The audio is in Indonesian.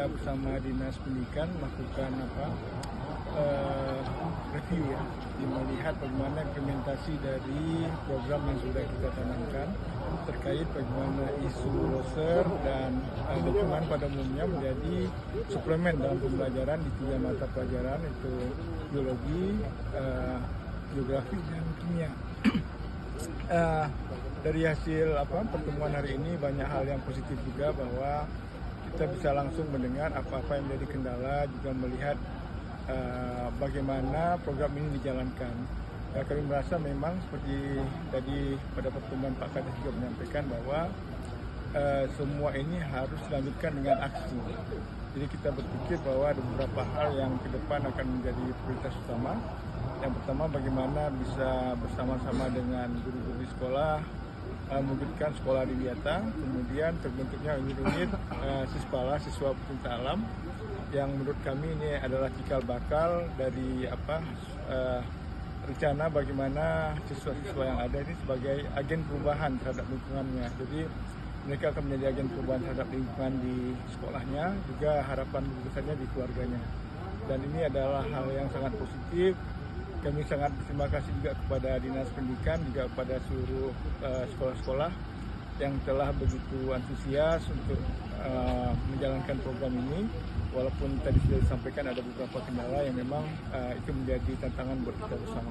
kita bersama Dinas Pendidikan melakukan review ya, melihat bagaimana implementasi dari program yang sudah kita tanamkan terkait bagaimana isu loser dan dukungan pada umumnya menjadi suplemen dalam pembelajaran di 3 mata pelajaran, itu biologi, geografi, dan kimia. Dari hasil pertemuan hari ini banyak hal yang positif juga, bahwa kita bisa langsung mendengar apa-apa yang menjadi kendala, juga melihat bagaimana program ini dijalankan. Ya, kami merasa memang seperti tadi pada pertemuan Pak Kades juga menyampaikan bahwa semua ini harus dilanjutkan dengan aksi. Jadi kita berpikir bahwa ada beberapa hal yang ke depan akan menjadi prioritas utama. Yang pertama, bagaimana bisa bersama-sama dengan guru-guru di sekolah mewujudkan sekolah di Wiata, kemudian terbentuknya unit-unit Sispala, siswa pecinta alam, yang menurut kami ini adalah cikal bakal dari rencana bagaimana siswa-siswa yang ada ini sebagai agen perubahan terhadap lingkungannya. Jadi mereka akan menjadi agen perubahan terhadap lingkungan di sekolahnya, juga harapan besarnya di keluarganya. Dan ini adalah hal yang sangat positif. Kami sangat berterima kasih juga kepada Dinas Pendidikan, juga kepada seluruh sekolah-sekolah yang telah begitu antusias untuk menjalankan program ini. Walaupun tadi sudah disampaikan ada beberapa kendala yang memang itu menjadi tantangan buat kita bersama.